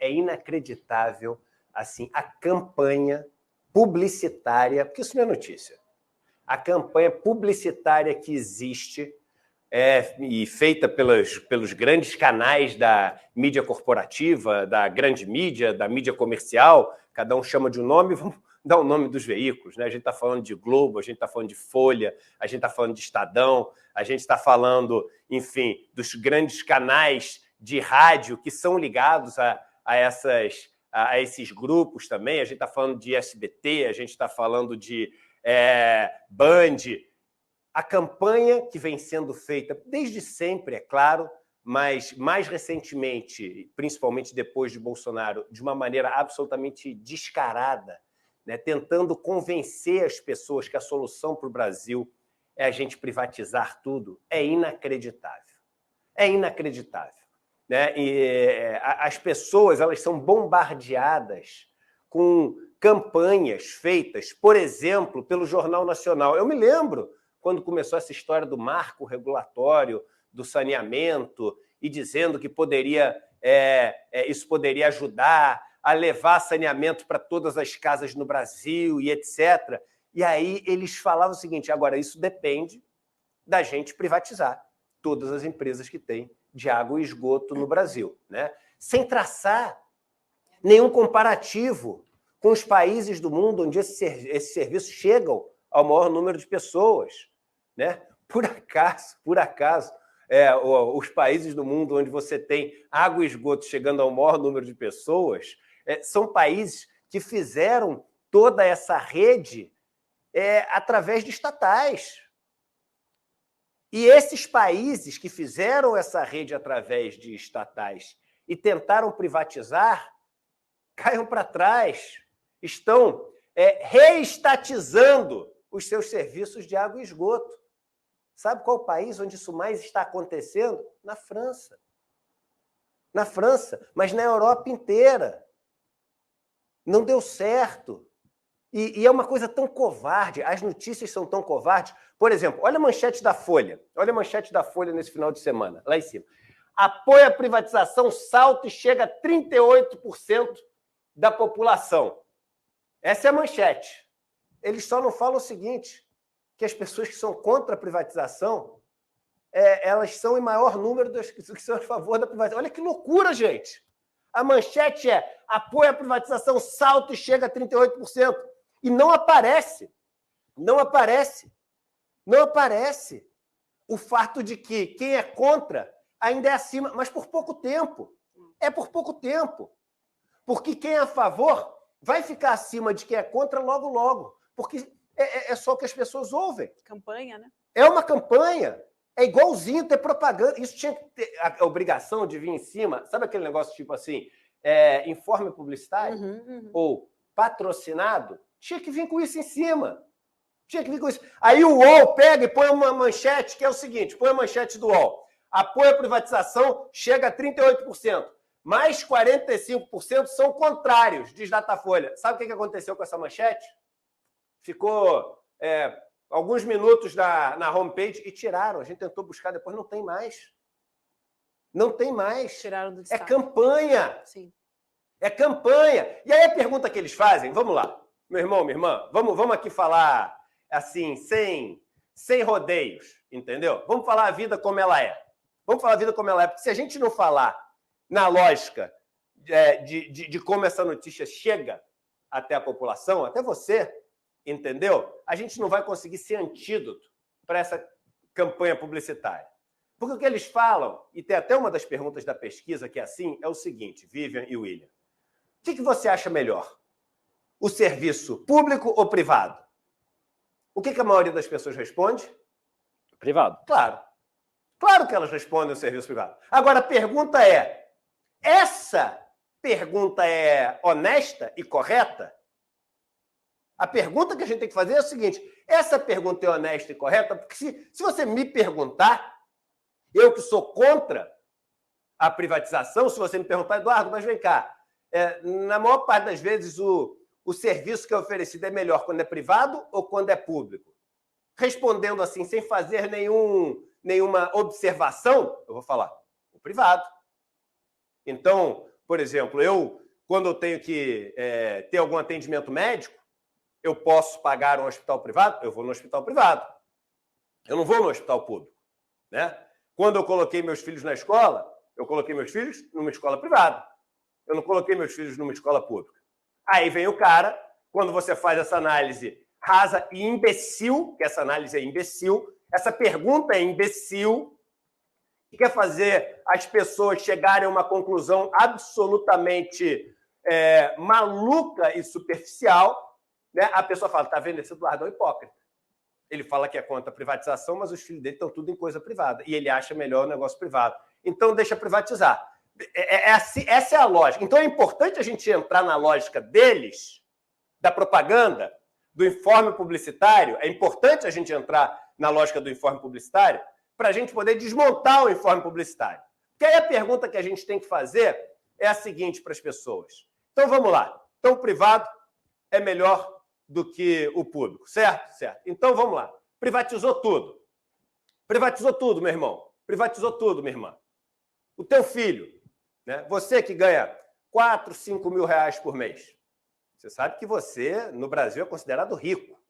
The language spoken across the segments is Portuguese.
é inacreditável assim, a campanha publicitária, porque isso não é notícia, a campanha publicitária que existe e feita pelos grandes canais da mídia corporativa, da grande mídia, da mídia comercial, cada um chama de um nome, vamos dar o nome dos veículos, né? A gente está falando de Globo, a gente está falando de Folha, a gente está falando de Estadão, a gente está falando, enfim, dos grandes canais de rádio que são ligados a esses grupos também. A gente está falando de SBT, a gente está falando de Band. A campanha que vem sendo feita desde sempre, é claro, mas mais recentemente, principalmente depois de Bolsonaro, de uma maneira absolutamente descarada, né, tentando convencer as pessoas que a solução para o Brasil é a gente privatizar tudo, é inacreditável. É inacreditável. Né? E as pessoas elas são bombardeadas com campanhas feitas, por exemplo, pelo Jornal Nacional. Eu me lembro quando começou essa história do marco regulatório, do saneamento, e dizendo que isso poderia ajudar a levar saneamento para todas as casas no Brasil e etc. E aí eles falavam o seguinte: agora, isso depende da gente privatizar todas as empresas que têm de água e esgoto no Brasil, né? Sem traçar nenhum comparativo com os países do mundo onde esses serviços chegam ao maior número de pessoas, né? Por acaso, os países do mundo onde você tem água e esgoto chegando ao maior número de pessoas são países que fizeram toda essa rede através de estatais. E esses países que fizeram essa rede através de estatais e tentaram privatizar, caem para trás, estão reestatizando os seus serviços de água e esgoto. Sabe qual país onde isso mais está acontecendo? Na França. Na França, mas na Europa inteira. Não deu certo. E é uma coisa tão covarde, as notícias são tão covardes. Por exemplo, olha a manchete da Folha. Olha a manchete da Folha nesse final de semana, lá em cima. Apoia a privatização, salta e chega a 38% da população. Essa é a manchete. Eles só não falam o seguinte, que as pessoas que são contra a privatização, elas são em maior número do que são a favor da privatização. Olha que loucura, gente! A manchete é: apoia a privatização, salta e chega a 38%. E não aparece o fato de que quem é contra ainda é acima, mas por pouco tempo. É por pouco tempo. Porque quem é a favor vai ficar acima de quem é contra logo, logo. Porque é só o que as pessoas ouvem. Campanha, né? É uma campanha. É igualzinho ter propaganda. Isso tinha que ter a obrigação de vir em cima. Sabe aquele negócio tipo assim, informe publicitário? Ou patrocinado? Tinha que vir com isso em cima. Tinha que vir com isso. Aí o UOL pega e põe uma manchete que é o seguinte, põe a manchete do UOL. Apoia a privatização, chega a 38%. Mais 45% são contrários, diz Datafolha. Sabe o que aconteceu com essa manchete? Ficou alguns minutos na homepage e tiraram. A gente tentou buscar depois, não tem mais. Não tem mais. Tiraram do destaque. É campanha. Sim. É campanha. E aí a pergunta que eles fazem, vamos lá, meu irmão, minha irmã, vamos aqui falar assim, sem rodeios, entendeu? Vamos falar a vida como ela é. Vamos falar a vida como ela é, porque se a gente não falar na lógica de como essa notícia chega até a população, até você, entendeu? A gente não vai conseguir ser antídoto para essa campanha publicitária. Porque o que eles falam, e tem até uma das perguntas da pesquisa que é assim, é o seguinte, Vivian e William. O que você acha melhor? O serviço público ou privado? O que a maioria das pessoas responde? Privado. Claro. Claro que elas respondem o serviço privado. Agora, a pergunta é, essa pergunta é honesta e correta? A pergunta que a gente tem que fazer é o seguinte, essa pergunta é honesta e correta? Porque se você me perguntar, eu que sou contra a privatização, se você me perguntar, Eduardo, mas vem cá, na maior parte das vezes o serviço que é oferecido é melhor quando é privado ou quando é público? Respondendo assim, sem fazer nenhuma observação, eu vou falar, o privado. Então, Por exemplo, quando eu tenho que ter algum atendimento médico, eu posso pagar um hospital privado? Eu vou no hospital privado. Eu não vou no hospital público, né? Quando eu coloquei meus filhos na escola, eu coloquei meus filhos numa escola privada. Eu não coloquei meus filhos numa escola pública. Aí vem o cara, quando você faz essa análise rasa e imbecil, que essa análise é imbecil, essa pergunta é imbecil, que quer fazer as pessoas chegarem a uma conclusão absolutamente maluca e superficial, né? A pessoa fala, tá vendo? Esse Eduardo é um hipócrita. Ele fala que é contra a privatização, mas os filhos dele estão tudo em coisa privada. E ele acha melhor o negócio privado. Então, deixa privatizar. Essa é a lógica. Então, é importante a gente entrar na lógica deles, da propaganda, do informe publicitário. É importante a gente entrar na lógica do informe publicitário para a gente poder desmontar o informe publicitário. Porque aí a pergunta que a gente tem que fazer é a seguinte para as pessoas. Então, vamos lá. Então, o privado é melhor do que o público, certo? Certo. Então, vamos lá. Privatizou tudo. Privatizou tudo, meu irmão. Privatizou tudo, minha irmã. O teu filho, né? Você que ganha 4, 5 mil reais por mês. Você sabe que você, no Brasil, é considerado rico.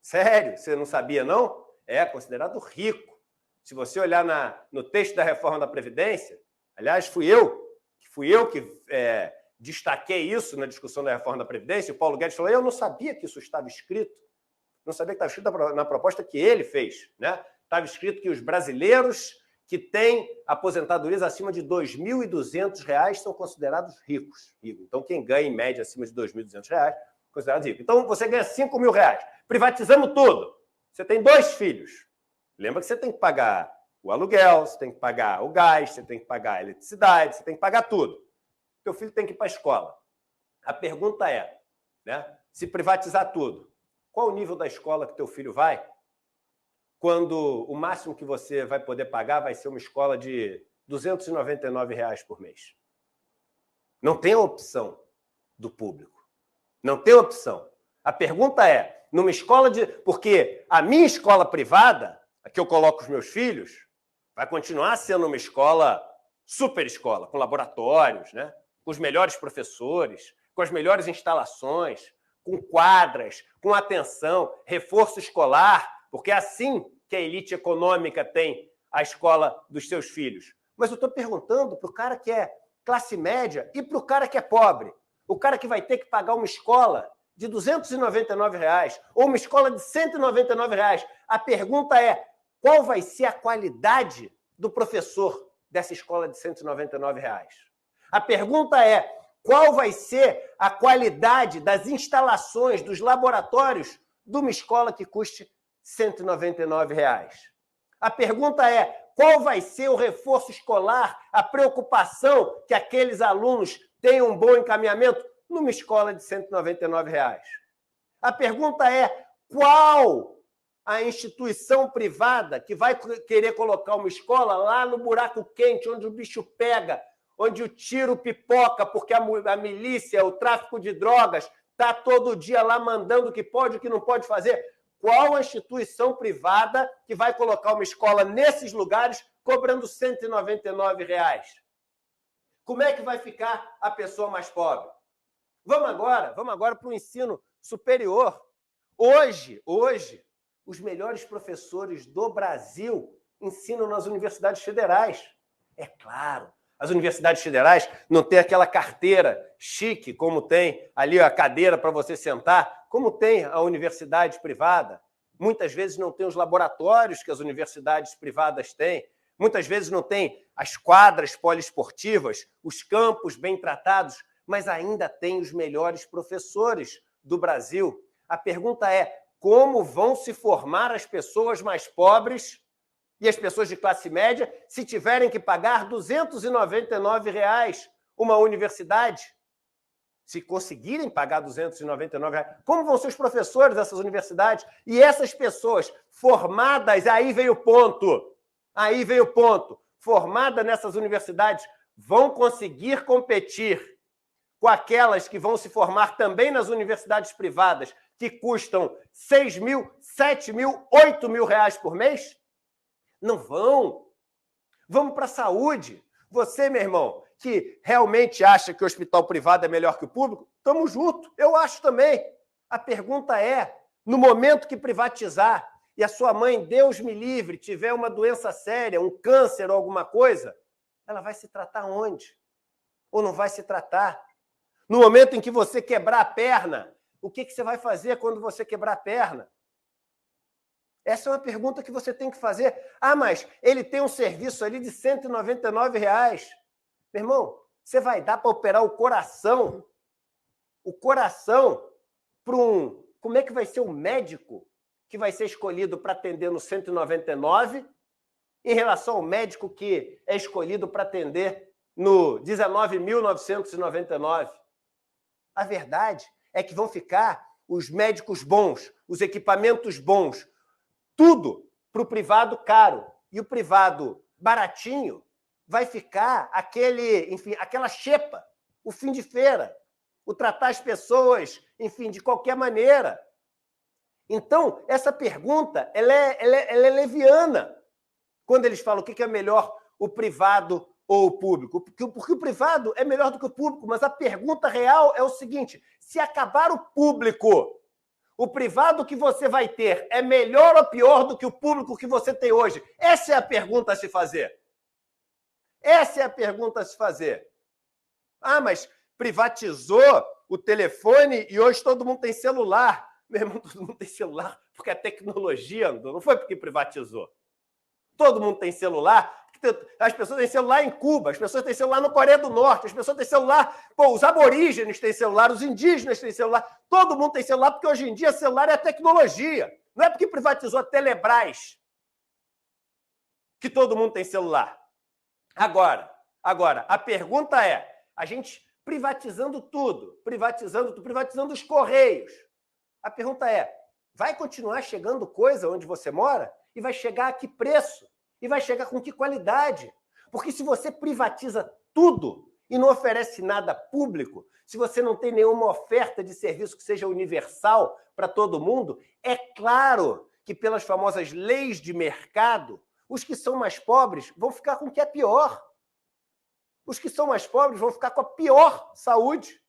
Sério? Você não sabia, não? É considerado rico. Se você olhar no texto da reforma da Previdência, aliás, fui eu que destaquei isso na discussão da reforma da Previdência, o Paulo Guedes falou, eu não sabia que isso estava escrito, não sabia que estava escrito na proposta que ele fez, né? Estava escrito que os brasileiros que têm aposentadorias acima de R$ 2.200 são considerados ricos. Então, quem ganha em média acima de R$ 2.200 é considerado rico. Então, você ganha R$ 5 mil, privatizamos tudo. Você tem 2 filhos. Lembra que você tem que pagar o aluguel, você tem que pagar o gás, você tem que pagar a eletricidade, você tem que pagar tudo. Teu filho tem que ir para a escola. A pergunta é, né, se privatizar tudo, qual o nível da escola que teu filho vai? Quando o máximo que você vai poder pagar vai ser uma escola de R$ 299 por mês. Não tem opção do público. Não tem opção. A pergunta é, numa escola de... Porque a minha escola privada, a que eu coloco os meus filhos, vai continuar sendo uma escola, super escola, com laboratórios, né? Com os melhores professores, com as melhores instalações, com quadras, com atenção, reforço escolar, porque é assim que a elite econômica tem a escola dos seus filhos. Mas eu estou perguntando para o cara que é classe média e para o cara que é pobre. O cara que vai ter que pagar uma escola de R$ 299 ou uma escola de R$ 199. A pergunta é, qual vai ser a qualidade do professor dessa escola de R$ 199? A pergunta é, qual vai ser a qualidade das instalações, dos laboratórios de uma escola que custe R$ 199? A pergunta é, qual vai ser o reforço escolar, a preocupação que aqueles alunos tenham um bom encaminhamento numa escola de R$ 199? A pergunta é, qual a instituição privada que vai querer colocar uma escola lá no buraco quente, onde o bicho pega, onde o tiro pipoca, porque a milícia, o tráfico de drogas, está todo dia lá mandando o que pode e o que não pode fazer? Qual a instituição privada que vai colocar uma escola nesses lugares cobrando R$ 199? Como é que vai ficar a pessoa mais pobre? Vamos agora para o ensino superior. Hoje, os melhores professores do Brasil ensinam nas universidades federais. É claro, as universidades federais não têm aquela carteira chique, como tem ali a cadeira para você sentar, como tem a universidade privada. Muitas vezes não tem os laboratórios que as universidades privadas têm. Muitas vezes não tem as quadras poliesportivas, os campos bem tratados, mas ainda tem os melhores professores do Brasil. A pergunta é, como vão se formar as pessoas mais pobres e as pessoas de classe média se tiverem que pagar R$ 299 uma universidade? Se conseguirem pagar R$ 299, como vão ser os professores dessas universidades? E essas pessoas formadas, aí vem o ponto, formadas nessas universidades, vão conseguir competir com aquelas que vão se formar também nas universidades privadas, que custam R$ 6 mil, R$ 7 mil, R$ 8 mil por mês? Não vão. Vamos para a saúde. Você, meu irmão, que realmente acha que o hospital privado é melhor que o público, estamos juntos. Eu acho também. A pergunta é, no momento que privatizar e a sua mãe, Deus me livre, tiver uma doença séria, um câncer ou alguma coisa, ela vai se tratar onde? Ou não vai se tratar? No momento em que você quebrar a perna, o que você vai fazer quando você quebrar a perna? Essa é uma pergunta que você tem que fazer. Ah, mas ele tem um serviço ali de R$199. Meu irmão, você vai dar para operar o coração para um... Como é que vai ser o médico que vai ser escolhido para atender no 199 em relação ao médico que é escolhido para atender no 19.999? A verdade é que vão ficar os médicos bons, os equipamentos bons, tudo para o privado caro. E o privado baratinho vai ficar aquela xepa, o fim de feira, o tratar as pessoas, enfim, de qualquer maneira. Então, essa pergunta ela é leviana quando eles falam o que é melhor, o privado ou o público. Porque o privado é melhor do que o público, mas a pergunta real é o seguinte: se acabar o público, o privado que você vai ter é melhor ou pior do que o público que você tem hoje? Essa é a pergunta a se fazer. Essa é a pergunta a se fazer. Ah, mas privatizou o telefone e hoje todo mundo tem celular. Meu irmão, todo mundo tem celular porque a tecnologia andou, não foi porque privatizou. Todo mundo tem celular. As pessoas têm celular em Cuba, as pessoas têm celular na Coreia do Norte, as pessoas têm celular... os aborígenes têm celular, os indígenas têm celular, todo mundo tem celular, porque hoje em dia celular é a tecnologia. Não é porque privatizou a Telebrás que todo mundo tem celular. Agora, a pergunta é, a gente privatizando tudo, privatizando os Correios. A pergunta é, vai continuar chegando coisa onde você mora? E vai chegar a que preço? E vai chegar com que qualidade? Porque se você privatiza tudo e não oferece nada público, se você não tem nenhuma oferta de serviço que seja universal para todo mundo, é claro que pelas famosas leis de mercado, os que são mais pobres vão ficar com o que é pior. Os que são mais pobres vão ficar com a pior saúde.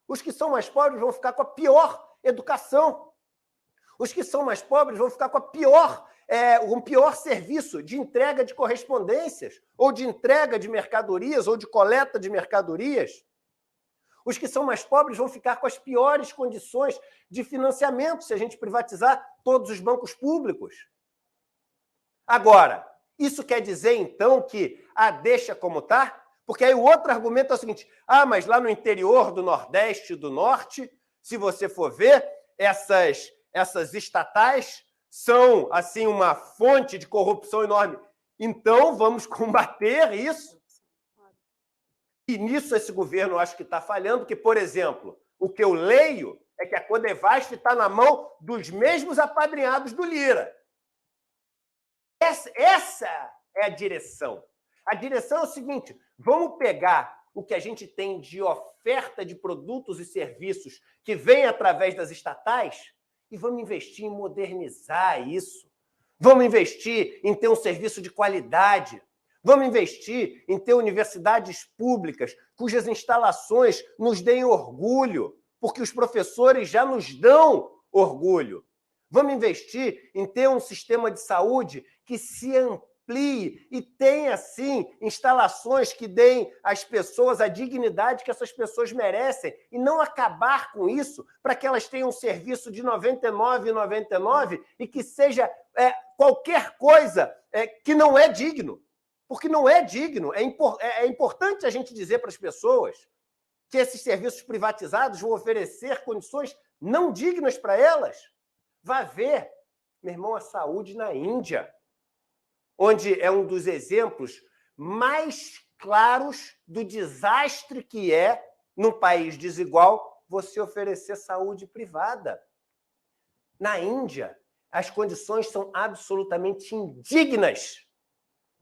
Os que são mais pobres vão ficar com a pior educação. Os que são mais pobres vão ficar com um pior serviço de entrega de correspondências, ou de entrega de mercadorias, ou de coleta de mercadorias. Os que são mais pobres vão ficar com as piores condições de financiamento se a gente privatizar todos os bancos públicos. Agora, isso quer dizer, então, que deixa como está? Porque aí o outro argumento é o seguinte, mas lá no interior do Nordeste e do Norte, se você for ver, essas estatais são, assim, uma fonte de corrupção enorme. Então, vamos combater isso. E nisso esse governo, eu acho que está falhando, porque, por exemplo, o que eu leio é que a Codevasf está na mão dos mesmos apadrinhados do Lira. Essa é a direção. A direção é o seguinte, vamos pegar o que a gente tem de oferta de produtos e serviços que vem através das estatais e vamos investir em modernizar isso. Vamos investir em ter um serviço de qualidade. Vamos investir em ter universidades públicas cujas instalações nos deem orgulho, porque os professores já nos dão orgulho. Vamos investir em ter um sistema de saúde que se amplie e tenha, sim, instalações que deem às pessoas a dignidade que essas pessoas merecem e não acabar com isso para que elas tenham um serviço de R$ 99,99 e que seja qualquer coisa que não é digno. Porque não é digno. É importante a gente dizer para as pessoas que esses serviços privatizados vão oferecer condições não dignas para elas. Vá ver, meu irmão, a saúde na Índia, onde é um dos exemplos mais claros do desastre que é, num país desigual, você oferecer saúde privada. Na Índia, as condições são absolutamente indignas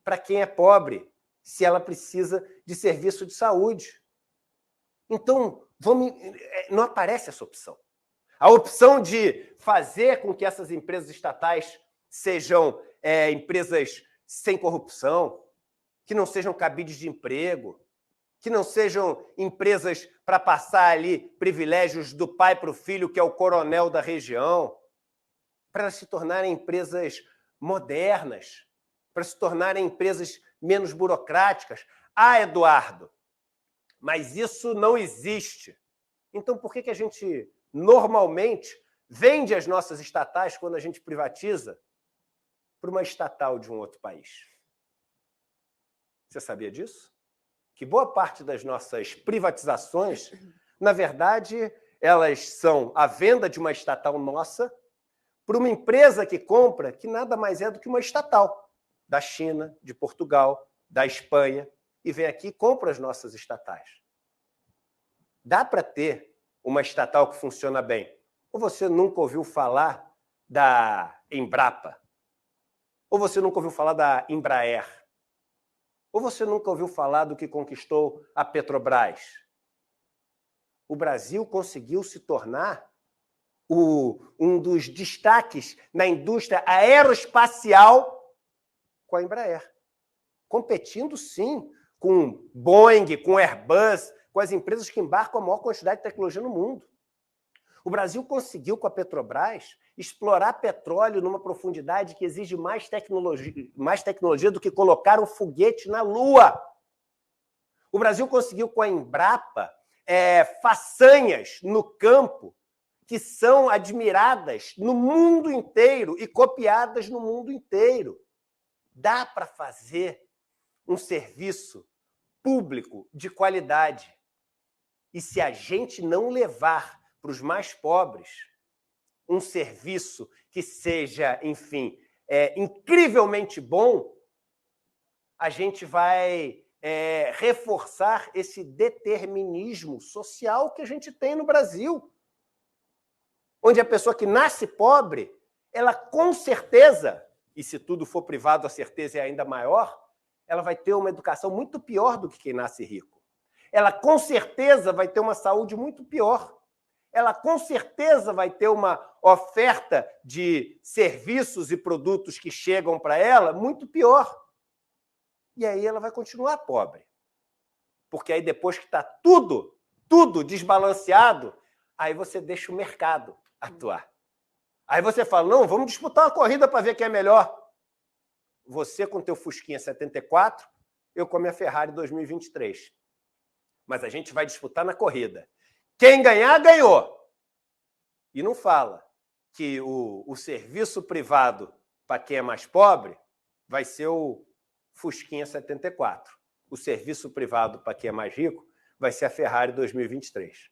para quem é pobre, se ela precisa de serviço de saúde. Então, não aparece essa opção. A opção de fazer com que essas empresas estatais sejam empresas sem corrupção, que não sejam cabides de emprego, que não sejam empresas para passar ali privilégios do pai para o filho, que é o coronel da região, para elas se tornarem empresas modernas, para se tornarem empresas menos burocráticas. Ah, Eduardo, mas isso não existe. Então, por que a gente normalmente vende as nossas estatais quando a gente privatiza para uma estatal de um outro país? Você sabia disso? Que boa parte das nossas privatizações, na verdade, elas são a venda de uma estatal nossa para uma empresa que compra, que nada mais é do que uma estatal da China, de Portugal, da Espanha, e vem aqui e compra as nossas estatais. Dá para ter uma estatal que funciona bem. Ou você nunca ouviu falar da Embrapa? Ou você nunca ouviu falar da Embraer? Ou você nunca ouviu falar do que conquistou a Petrobras? O Brasil conseguiu se tornar um dos destaques na indústria aeroespacial com a Embraer. Competindo, sim, com Boeing, com Airbus, com as empresas que embarcam a maior quantidade de tecnologia no mundo. O Brasil conseguiu, com a Petrobras, explorar petróleo numa profundidade que exige mais tecnologia do que colocar um foguete na Lua. O Brasil conseguiu, com a Embrapa, façanhas no campo que são admiradas no mundo inteiro e copiadas no mundo inteiro. Dá para fazer um serviço público de qualidade. E se a gente não levar para os mais pobres um serviço que seja, enfim, incrivelmente bom, a gente vai reforçar esse determinismo social que a gente tem no Brasil, onde a pessoa que nasce pobre, ela com certeza, e se tudo for privado a certeza é ainda maior, ela vai ter uma educação muito pior do que quem nasce rico. Ela com certeza vai ter uma saúde muito pior. Ela com certeza vai ter uma oferta de serviços e produtos que chegam para ela muito pior. E aí ela vai continuar pobre. Porque aí depois que está tudo desbalanceado, aí você deixa o mercado atuar. Aí você fala, não, vamos disputar uma corrida para ver quem é melhor. Você com teu Fusquinha 74, eu com a minha Ferrari 2023. Mas a gente vai disputar na corrida. Quem ganhar, ganhou. E não fala que o serviço privado para quem é mais pobre vai ser o Fusquinha 74. O serviço privado para quem é mais rico vai ser a Ferrari 2023.